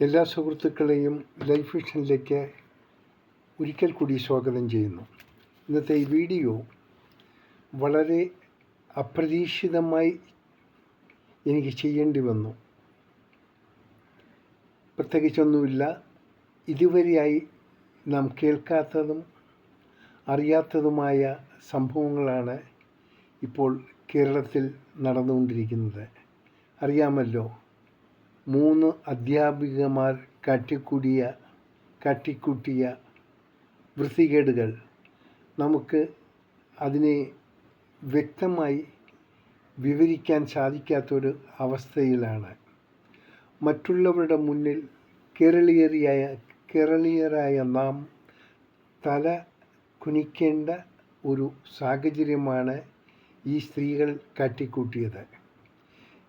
എല്ലാ സുഹൃത്തുക്കളെയും ലൈഫ് വിഷനിലേക്ക് ഒരിക്കൽ കൂടി സ്വാഗതം ചെയ്യുന്നു. ഇന്നത്തെ ഈ വീഡിയോ വളരെ അപ്രതീക്ഷിതമായി എനിക്ക് ചെയ്യേണ്ടി വന്നു. പ്രത്യേകിച്ചൊന്നുമില്ല. ഇതുവരെയായി നാം കേൾക്കാത്തതും അറിയാത്തതുമായ സംഭവങ്ങളാണ് ഇപ്പോൾ കേരളത്തിൽ നടന്നുകൊണ്ടിരിക്കുന്നത്. അറിയാമല്ലോ, 3 അധ്യാപികമാർ കാട്ടിക്കൂട്ടിയ വൃത്തികേടുകൾ. നമുക്ക് അതിനെ വ്യക്തമായി വിവരിക്കാൻ സാധിക്കാത്തൊരു അവസ്ഥയിലാണ്. മറ്റുള്ളവരുടെ മുന്നിൽ കേരളീയരായ നാം തല കുനിക്കേണ്ട ഒരു സാഹചര്യമാണ് ഈ സ്ത്രീകൾ കാട്ടിക്കൂട്ടിയത്.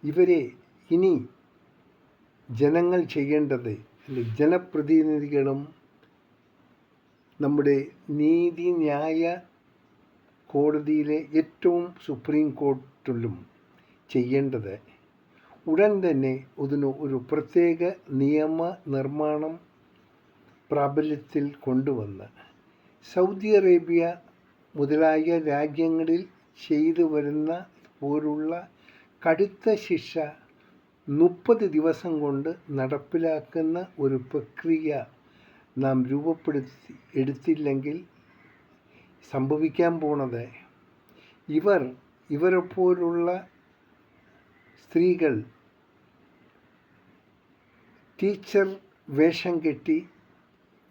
ഇവരെ ഇനി ജനങ്ങൾ ചെയ്യേണ്ടത്, ജനപ്രതിനിധികളും നമ്മുടെ നീതിന്യായ കോടതിയിലെ ഏറ്റവും സുപ്രീം കോർട്ടിലും ചെയ്യേണ്ടത് ഉടൻ തന്നെ ഒരു പ്രത്യേക നിയമ നിർമ്മാണം പ്രാബല്യത്തിൽ കൊണ്ടുവന്ന് സൗദി അറേബ്യ മുതലായ രാജ്യങ്ങളിൽ ചെയ്തു വരുന്ന പോലുള്ള കടുത്ത ശിക്ഷ 30 ദിവസം കൊണ്ട് നടപ്പിലാക്കുന്ന ഒരു പ്രക്രിയ നാം എടുത്തില്ലെങ്കിൽ സംഭവിക്കാൻ പോണത്, ഇവരെപ്പോലുള്ള സ്ത്രീകൾ ടീച്ചർ വേഷം കെട്ടി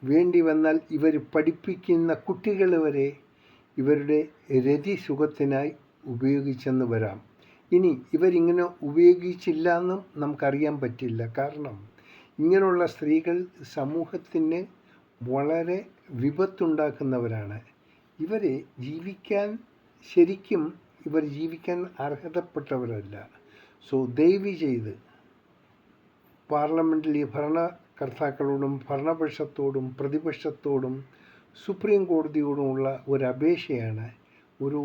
വേണ്ടി വന്നാൽ ഇവർ പഠിപ്പിക്കുന്ന കുട്ടികൾ വരെ ഇവരുടെ രതിസുഖത്തിനായി ഉപയോഗിച്ചെന്ന് വരാം. ഇനി ഇവരിങ്ങനെ ഉപയോഗിച്ചില്ല എന്നും നമുക്കറിയാൻ പറ്റില്ല. കാരണം ഇങ്ങനെയുള്ള സ്ത്രീകൾ സമൂഹത്തിന് വളരെ വിപത്തുണ്ടാക്കുന്നവരാണ്. ഇവർ ജീവിക്കാൻ അർഹതപ്പെട്ടവരല്ല. ദയവ് ചെയ്ത് പാർലമെൻറ്റിലെ ഭരണകർത്താക്കളോടും ഭരണപക്ഷത്തോടും പ്രതിപക്ഷത്തോടും സുപ്രീം കോടതിയോടുമുള്ള ഒരു അപേക്ഷയാണ്, ഒരു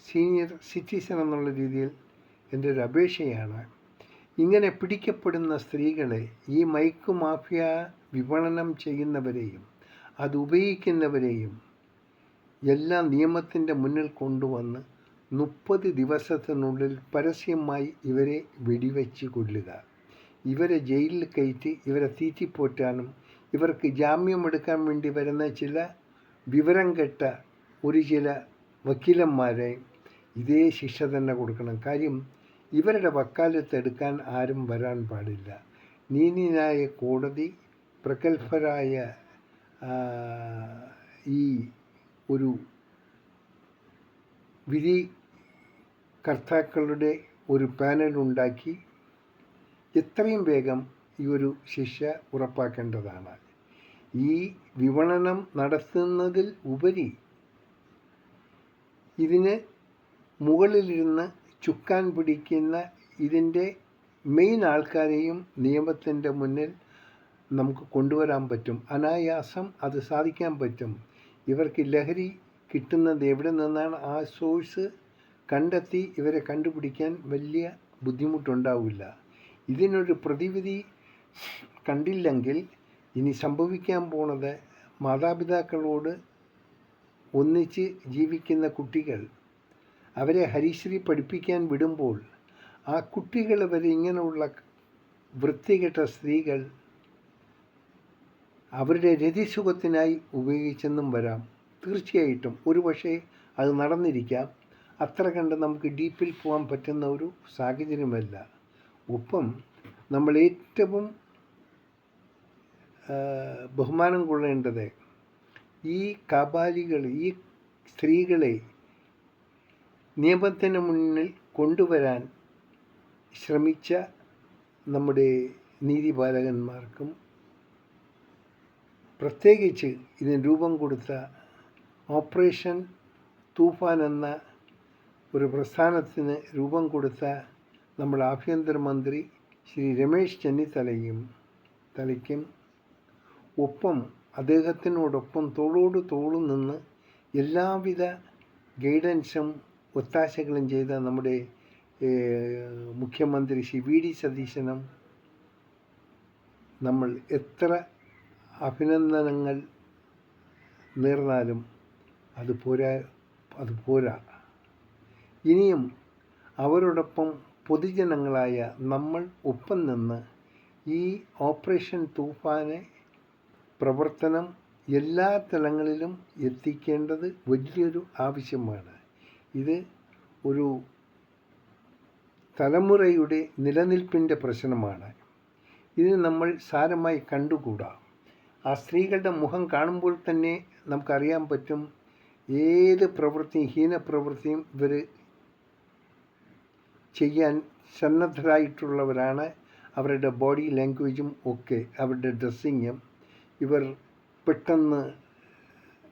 സീനിയർ സിറ്റിസൺ എന്നുള്ള രീതിയിൽ എൻ്റെ ഒരു അപേക്ഷയാണ്. ഇങ്ങനെ പിടിക്കപ്പെടുന്ന സ്ത്രീകളെ, ഈ മയക്കു മാഫിയ വിപണനം ചെയ്യുന്നവരെയും അത് ഉപയോഗിക്കുന്നവരെയും എല്ലാം നിയമത്തിൻ്റെ മുന്നിൽ കൊണ്ടുവന്ന് 30 ദിവസത്തിനുള്ളിൽ പരസ്യമായി ഇവരെ വെടിവെച്ച് കൊല്ലുക. ഇവരെ ജയിലിൽ കയറ്റി ഇവരെ തീറ്റിപ്പോറ്റാനും ഇവർക്ക് ജാമ്യമെടുക്കാൻ വേണ്ടി വരുന്ന ചില വിവരം കെട്ട ചില വക്കീലന്മാരെ ഇതേ ശിക്ഷ തന്നെ കൊടുക്കണം. കാര്യം ഇവരുടെ വക്കാലത്തെടുക്കാൻ ആരും വരാൻ പാടില്ല. നീതിന്യായ കോടതി പ്രഗത്ഭരായ ഈ ഒരു വിധി കർത്താക്കളുടെ ഒരു പാനലുണ്ടാക്കി എത്രയും വേഗം ഈ ഒരു ശിക്ഷ ഉറപ്പാക്കേണ്ടതാണ്. ഈ വിപണനം നടത്തുന്നതിൽ ഉപരി ഇതിന് മുകളിലിരുന്ന് ചുക്കാൻ പിടിക്കുന്ന ഇതിൻ്റെ മെയിൻ ആൾക്കാരെയും നിയമത്തിൻ്റെ മുന്നിൽ നമുക്ക് കൊണ്ടുവരാൻ പറ്റും. അനായാസം അത് സാധിക്കാൻ പറ്റും. ഇവർക്ക് ലഹരി കിട്ടുന്നത് എവിടെ നിന്നാണ്, ആ സോഴ്സ് കണ്ടെത്തി ഇവരെ കണ്ടുപിടിക്കാൻ വലിയ ബുദ്ധിമുട്ടുണ്ടാവില്ല. ഇതിനൊരു പ്രതിവിധി കണ്ടില്ലെങ്കിൽ ഇനി സംഭവിക്കാൻ പോണത്, മാതാപിതാക്കളോട് ഒന്നിച്ച് ജീവിക്കുന്ന കുട്ടികൾ അവരെ ഹരിശ്രീ പഠിപ്പിക്കാൻ വിടുമ്പോൾ ആ കുട്ടികൾ വരെ ഇങ്ങനെയുള്ള വൃത്തികെട്ട സ്ത്രീകൾ അവരുടെ രതിസുഖത്തിനായി ഉപയോഗിച്ചെന്നും വരാം. തീർച്ചയായിട്ടും ഒരുപക്ഷെ അത് നടന്നിരിക്കാം. അത്ര കണ്ട് നമുക്ക് ഡീപ്പിൽ പോകാൻ പറ്റുന്ന ഒരു സാഹചര്യമല്ല. ഒപ്പം നമ്മൾ ഏറ്റവും ബഹുമാനം കൊള്ളേണ്ടത് ഈ സ്ത്രീകളെ നിയമത്തിന് മുന്നിൽ കൊണ്ടുവരാൻ ശ്രമിച്ച നമ്മുടെ നീതിപാലകന്മാർക്കും, പ്രത്യേകിച്ച് ഇതിന് രൂപം കൊടുത്ത ഓപ്പറേഷൻ തൂഫാൻ എന്ന ഒരു പ്രസ്ഥാനത്തിന് രൂപം കൊടുത്ത നമ്മുടെ ആഭ്യന്തരമന്ത്രി ശ്രീ രമേശ് ചെന്നിത്തലയ്ക്കും ഒപ്പം അദ്ദേഹത്തിനോടൊപ്പം തോളോട് തോളു നിന്ന് എല്ലാവിധ ഗൈഡൻസും ഒത്താശകളും ചെയ്ത നമ്മുടെ മുഖ്യമന്ത്രി ശ്രീ വി ഡി സതീശനും നമ്മൾ എത്ര അഭിനന്ദനങ്ങൾ നേർന്നാലും അത് പോരാ. ഇനിയും അവരോടൊപ്പം പൊതുജനങ്ങളായ നമ്മൾ ഒപ്പം നിന്ന് ഈ ഓപ്പറേഷൻ തൂഫാനെ പ്രവർത്തനം എല്ലാ തലങ്ങളിലും എത്തിക്കേണ്ടത് വലിയൊരു ആവശ്യമാണ്. ഇത് ഒരു തലമുറയുടെ നിലനിൽപ്പിൻ്റെ പ്രശ്നമാണ്. ഇതിന് നമ്മൾ സാരമായി കണ്ടുകൂടാ. ആ സ്ത്രീകളുടെ മുഖം കാണുമ്പോൾ തന്നെ നമുക്കറിയാൻ പറ്റും ഏത് ഹീനപ്രവൃത്തിയും ഇവർ ചെയ്യാൻ സന്നദ്ധരായിട്ടുള്ളവരാണ്. അവരുടെ ബോഡി ലാംഗ്വേജും ഒക്കെ, അവരുടെ ഡ്രസ്സിങ്ങും, ഇവർ പെട്ടെന്ന്,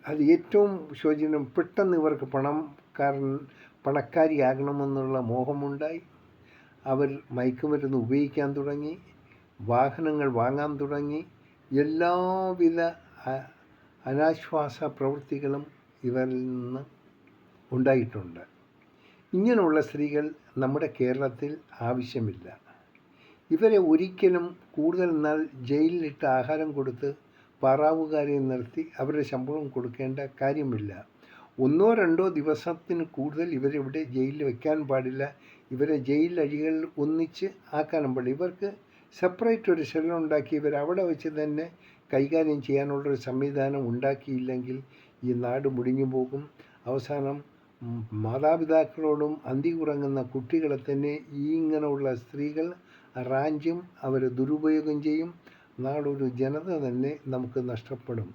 അത് ഏറ്റവും ശോചനീയം, പെട്ടെന്ന് ഇവർക്ക് പണക്കാരിയാകണമെന്നുള്ള മോഹമുണ്ടായി. അവർ മയക്കുമരുന്ന് ഉപയോഗിക്കാൻ തുടങ്ങി, വാഹനങ്ങൾ വാങ്ങാൻ തുടങ്ങി. എല്ലാവിധ അനാശ്വാസ പ്രവൃത്തികളും ഇവരിൽ നിന്ന് ഉണ്ടായിട്ടുണ്ട്. ഇങ്ങനെയുള്ള സ്ത്രീകൾ നമ്മുടെ കേരളത്തിൽ ആവശ്യമില്ല. ഇവരെ ഒരിക്കലും കൂടുതൽ നാൾ ജയിലിലിട്ട് ആഹാരം കൊടുത്ത് പാറാവുകാരെ നിർത്തി അവരുടെ ശമ്പളം കൊടുക്കേണ്ട കാര്യമില്ല. 1-2 ദിവസത്തിന് കൂടുതൽ ഇവരിവിടെ ജയിലിൽ വയ്ക്കാൻ പാടില്ല. ഇവരെ ജയിലഴികളിൽ ഒന്നിച്ച് ആക്കാനും പാടില്ല. ഇവർക്ക് സെപ്പറേറ്റ് ഒരു സെല്ലുണ്ടാക്കി ഇവരവിടെ വെച്ച് തന്നെ കൈകാര്യം ചെയ്യാനുള്ളൊരു സംവിധാനം ഉണ്ടാക്കിയില്ലെങ്കിൽ ഈ നാട് മുടിഞ്ഞു പോകും. അവസാനം മാതാപിതാക്കളോടും അന്തി ഉറങ്ങുന്ന കുട്ടികളെ തന്നെ ഇങ്ങനെയുള്ള സ്ത്രീകൾ റാഞ്ചും, അവർ ദുരുപയോഗം ചെയ്യും. നാളൊരു ജനത തന്നെ നമുക്ക് നഷ്ടപ്പെടും.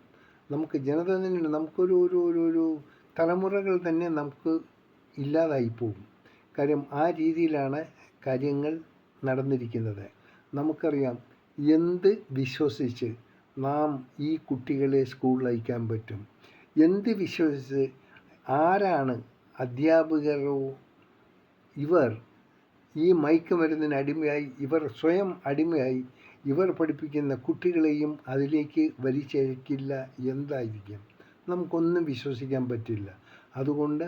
നമുക്കൊരു ഒരു തലമുറകൾ തന്നെ നമുക്ക് ഇല്ലാതായി പോകും. കാര്യം ആ രീതിയിലാണ് കാര്യങ്ങൾ നടന്നിരിക്കുന്നത്. നമുക്കറിയാം എന്ത് വിശ്വസിച്ച് നാം ഈ കുട്ടികളെ സ്കൂളിൽ അയക്കാൻ പറ്റും, എന്ത് വിശ്വസിച്ച് ആരാണ് അധ്യാപകരോ ഇവർ ഈ മയക്കുമരുന്നിന് അടിമയായി, ഇവർ സ്വയം അടിമയായി ഇവർ പഠിപ്പിക്കുന്ന കുട്ടികളെയും അതിലേക്ക് വലിച്ചയക്കില്ല? എന്തായിരിക്കും? നമുക്കൊന്നും വിശ്വസിക്കാൻ പറ്റില്ല. അതുകൊണ്ട്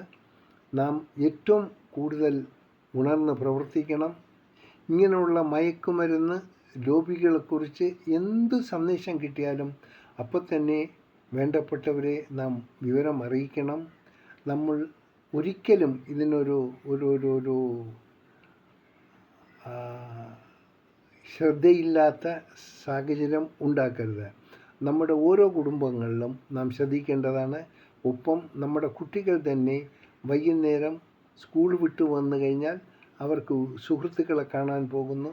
നാം ഏറ്റവും കൂടുതൽ ഉണർന്ന് പ്രവർത്തിക്കണം. ഇങ്ങനെയുള്ള മയക്കുമരുന്ന് രോഗികളെക്കുറിച്ച് എന്ത് സന്ദേശം കിട്ടിയാലും അപ്പോൾ തന്നെ വേണ്ടപ്പെട്ടവരെ നാം വിവരം അറിയിക്കണം. നമ്മൾ ഒരിക്കലും ഇതിനൊരു ഒരു ശ്രദ്ധയില്ലാത്ത സാഹചര്യം ഉണ്ടാക്കരുത്. നമ്മുടെ ഓരോ കുടുംബങ്ങളിലും നാം ശ്രദ്ധിക്കേണ്ടതാണ്. ഒപ്പം നമ്മുടെ കുട്ടികൾ തന്നെ വൈകുന്നേരം സ്കൂൾ വിട്ടു വന്നു കഴിഞ്ഞാൽ അവർക്ക് സുഹൃത്തുക്കളെ കാണാൻ പോകുന്നു.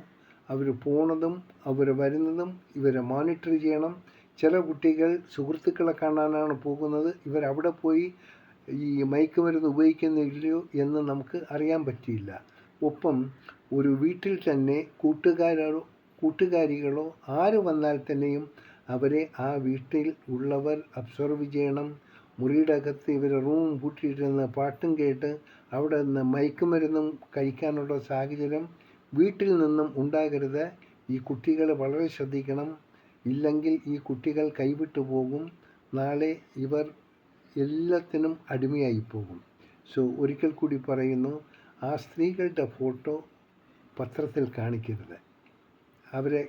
അവർ പോണതും അവർ വരുന്നതും ഇവരെ മോണിറ്റർ ചെയ്യണം. ചില കുട്ടികൾ സുഹൃത്തുക്കളെ കാണാനാണ് പോകുന്നത്, ഇവരവിടെ പോയി ഈ മയക്കുമരുന്ന് ഉപയോഗിക്കുന്നില്ലയോ എന്ന് നമുക്ക് അറിയാൻ പറ്റിയില്ല. ഒപ്പം ഒരു വീട്ടിൽ തന്നെ കൂട്ടുകാരികളോ ആര് വന്നാൽ തന്നെയും അവരെ ആ വീട്ടിൽ ഉള്ളവർ അബ്സർവ് ചെയ്യണം. മുറിയുടെ അകത്ത് ഇവർ റൂം പൂട്ടിയിരുന്ന് പാട്ടും കേട്ട് അവിടെ നിന്ന് മയക്കുമരുന്നും കഴിക്കാനുള്ള സാഹചര്യം വീട്ടിൽ നിന്നും ഉണ്ടാകരുത്. ഈ കുട്ടികൾ വളരെ ശ്രദ്ധിക്കണം. ഇല്ലെങ്കിൽ ഈ കുട്ടികൾ കൈവിട്ടു പോകും. നാളെ ഇവർ എല്ലാത്തിനും അടിമയായി പോകും. ഒരിക്കൽ കൂടി പറയുന്നു, ആ സ്ത്രീകളുടെ ഫോട്ടോ പത്രത്തിൽ കാണിക്കരുത്. അവരെ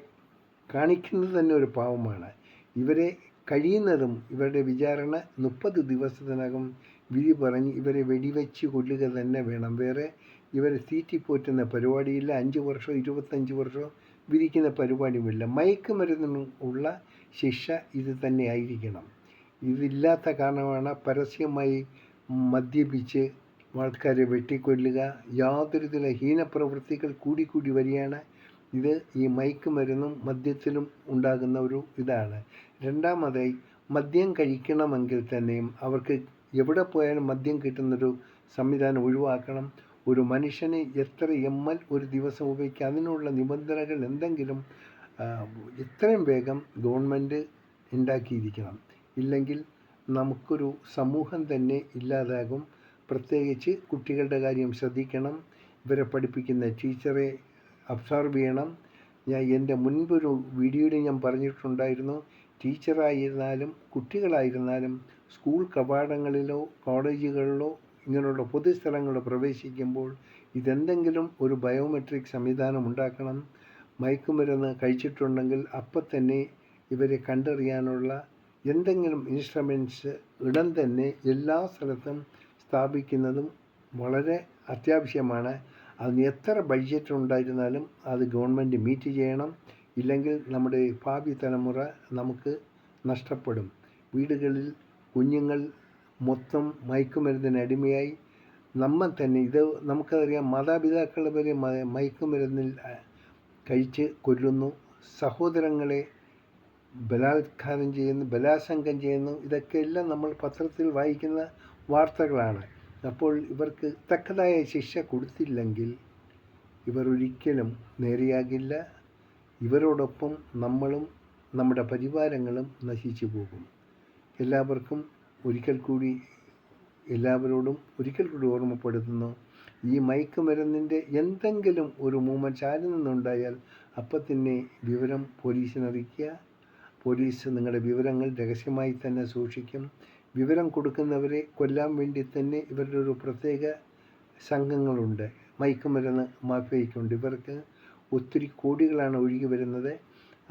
കാണിക്കുന്നത് തന്നെ ഒരു പാവമാണ്. ഇവരെ കഴിയുന്നതും ഇവരുടെ വിചാരണ 30 ദിവസത്തിനകം വിധി പറഞ്ഞ് ഇവരെ വെടിവെച്ച് കൊല്ലുക തന്നെ വേണം. വേറെ ഇവരെ തീറ്റിപ്പോറ്റുന്ന പരിപാടിയില്ല. 5 വർഷമോ 25 വർഷമോ വിധിക്കുന്ന പരിപാടിയുമില്ല. മയക്കുമരുന്നിനും ഉള്ള ശിക്ഷ ഇത് തന്നെ ആയിരിക്കണം. ഇതില്ലാത്ത കാരണമാണ് പരസ്യമായി മദ്യപിച്ച് ആൾക്കാരെ വെട്ടിക്കൊല്ലുക. യാതൊരു വിധ ഹീനപ്രവൃത്തികൾ കൂടി വരികയാണ്. ഇത് ഈ മയക്കുമരുന്നും മദ്യത്തിലും ഉണ്ടാകുന്ന ഒരു ഇതാണ്. രണ്ടാമതായി, മദ്യം കഴിക്കണമെങ്കിൽ തന്നെയും അവർക്ക് എവിടെ പോയാലും മദ്യം കിട്ടുന്നൊരു സംവിധാനം ഒഴിവാക്കണം. ഒരു മനുഷ്യന് എത്ര ml ഒരു ദിവസം ഉപയോഗിക്കുക, അതിനുള്ള നിബന്ധനകൾ എന്തെങ്കിലും എത്രയും വേഗം ഗവൺമെൻറ് ഉണ്ടാക്കിയിരിക്കണം. ഇല്ലെങ്കിൽ നമുക്കൊരു സമൂഹം തന്നെ ഇല്ലാതാകും. പ്രത്യേകിച്ച് കുട്ടികളുടെ കാര്യം ശ്രദ്ധിക്കണം. ഇവരെ പഠിപ്പിക്കുന്ന ടീച്ചറെ അബ്സർവ് ചെയ്യണം. എൻ്റെ മുൻപൊരു വീഡിയോയിൽ ഞാൻ പറഞ്ഞിട്ടുണ്ടായിരുന്നു, ടീച്ചറായിരുന്നാലും കുട്ടികളായിരുന്നാലും സ്കൂൾ കവാടങ്ങളിലോ കോളേജുകളിലോ ഇങ്ങനെയുള്ള പൊതുസ്ഥലങ്ങളിൽ പ്രവേശിക്കുമ്പോൾ ഇതെന്തെങ്കിലും ഒരു ബയോമെട്രിക് സംവിധാനം ഉണ്ടാക്കണം. മയക്കുമരുന്ന് കഴിച്ചിട്ടുണ്ടെങ്കിൽ അപ്പം തന്നെ ഇവരെ കണ്ടറിയാനുള്ള എന്തെങ്കിലും ഇൻസ്ട്രുമെൻറ്റ്സ് ഉടൻ തന്നെ എല്ലാ സ്ഥലത്തും സ്ഥാപിക്കുന്നതും വളരെ അത്യാവശ്യമാണ്. അതിന് എത്ര ബഡ്ജറ്റ് ഉണ്ടായിരുന്നാലും അത് ഗവൺമെൻറ് മീറ്റ് ചെയ്യണം. ഇല്ലെങ്കിൽ നമ്മുടെ ഭാവി തലമുറ നമുക്ക് നഷ്ടപ്പെടും. വീടുകളിൽ കുഞ്ഞുങ്ങൾ മൊത്തം മയക്കുമരുന്നിന് അടിമയായി നമ്മൾ തന്നെ ഇത് നമുക്കറിയാം. മാതാപിതാക്കൾ വരെ മയക്കുമരുന്നിൽ കഴിച്ച് കൊല്ലുന്നു. സഹോദരങ്ങളെ ബലാത്കാരം ചെയ്യുന്നു, ബലാത്സംഗം ചെയ്യുന്നു. ഇതൊക്കെ എല്ലാം നമ്മൾ പത്രത്തിൽ വായിക്കുന്ന വാർത്തകളാണ്. അപ്പോൾ ഇവർക്ക് തക്കതായ ശിക്ഷ കൊടുത്തില്ലെങ്കിൽ ഇവർ ഒരിക്കലും നേരെയാകില്ല. ഇവരോടൊപ്പം നമ്മളും നമ്മുടെ പരിവാരങ്ങളും നശിച്ചു പോകും. എല്ലാവരോടും ഒരിക്കൽ കൂടി ഓർമ്മപ്പെടുത്തുന്നു, ഈ മയക്കുമരുന്നിൻ്റെ എന്തെങ്കിലും ഒരു മൂവ്മെൻറ്റ് ചാരി നിന്നുണ്ടായാൽ അപ്പം തന്നെ വിവരം പോലീസിനറിയിക്കുക. പോലീസ് നിങ്ങളുടെ വിവരങ്ങൾ രഹസ്യമായി തന്നെ സൂക്ഷിക്കും. വിവരം കൊടുക്കുന്നവരെ കൊല്ലാൻ വേണ്ടി തന്നെ ഇവരുടെ ഒരു പ്രത്യേക സംഘങ്ങളുണ്ട്. മയക്കുമരുന്ന് മാഫിയയ്ക്കുണ്ട്. ഇവർക്ക് ഒത്തിരി കോടികളാണ് ഒഴുകി വരുന്നത്.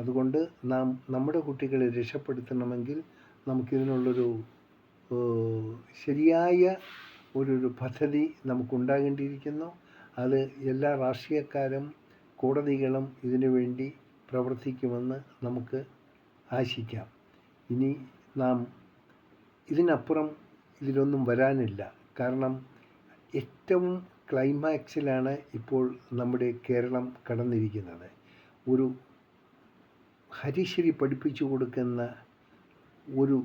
അതുകൊണ്ട് നാം നമ്മുടെ കുട്ടികളെ രക്ഷപ്പെടുത്തണമെങ്കിൽ നമുക്കിതിനുള്ളൊരു ശരിയായ ഒരു പദ്ധതി നമുക്കുണ്ടാകേണ്ടിയിരിക്കുന്നു. അത് എല്ലാ രാഷ്ട്രീയക്കാരും കോടതികളും ഇതിനു വേണ്ടി പ്രവർത്തിക്കുമെന്ന് നമുക്ക് ആശിക്കാം. ഇനി നാം ഇതിനപ്പുറം ഇതിലൊന്നും വരാനില്ല. കാരണം ഏറ്റവും ക്ലൈമാക്സിലാണ് ഇപ്പോൾ നമ്മുടെ കേരളം കടന്നിരിക്കുന്നത്. ഒരു ഹരിശ്രീ പഠിപ്പിച്ചു കൊടുക്കുന്ന ഒരു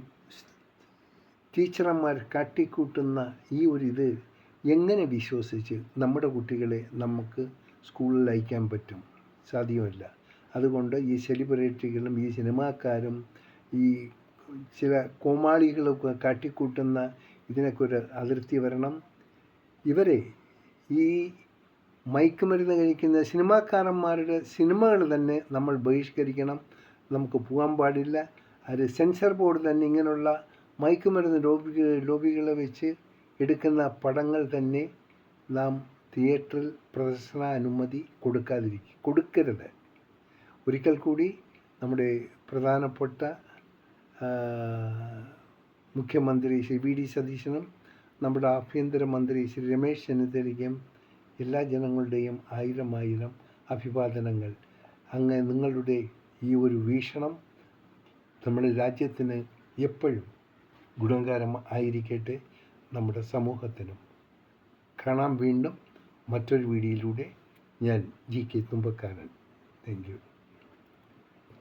ടീച്ചർമാർ കാട്ടിക്കൂട്ടുന്ന ഈ ഇത് എങ്ങനെ വിശ്വസിച്ച് നമ്മുടെ കുട്ടികളെ നമുക്ക് സ്കൂളിൽ അയക്കാൻ പറ്റും? സാധ്യമല്ല. അതുകൊണ്ട് ഈ സെലിബ്രിറ്റികളും ഈ സിനിമാക്കാരും ഈ ചില കോമാളികളൊക്കെ കാട്ടിക്കൂട്ടുന്ന ഇതിനൊക്കെ ഒരു അതിർത്തി വരണം. ഇവരെ ഈ മയക്കുമരുന്ന് കഴിക്കുന്ന സിനിമാക്കാരന്മാരുടെ സിനിമകൾ തന്നെ നമ്മൾ ബഹിഷ്കരിക്കണം. നമുക്ക് പോകാൻ പാടില്ല. അത് സെൻസർ ബോർഡ് തന്നെ ഇങ്ങനെയുള്ള മയക്കുമരുന്ന് ലോബികളെ വെച്ച് എടുക്കുന്ന പടങ്ങൾ തന്നെ നാം തിയേറ്ററിൽ പ്രദർശന അനുമതി കൊടുക്കരുത്. ഒരിക്കൽ കൂടി നമ്മുടെ പ്രധാനപ്പെട്ട മുഖ്യമന്ത്രി ശ്രീ വി ഡി സതീശനും നമ്മുടെ ആഭ്യന്തരമന്ത്രി ശ്രീ രമേശ് ചെന്നിത്തലയ്ക്കും എല്ലാ ജനങ്ങളുടെയും ആയിരം അഭിവാദനങ്ങൾ. അങ്ങ് നിങ്ങളുടെ ഈ ഒരു വീക്ഷണം നമ്മുടെ രാജ്യത്തിന് എപ്പോഴും ഗുണകരം ആയിരിക്കട്ടെ, നമ്മുടെ സമൂഹത്തിനും. കാണാം വീണ്ടും മറ്റൊരു വീഡിയോയിലൂടെ. ഞാൻ GK തുമ്പക്കാരൻ. Thank you.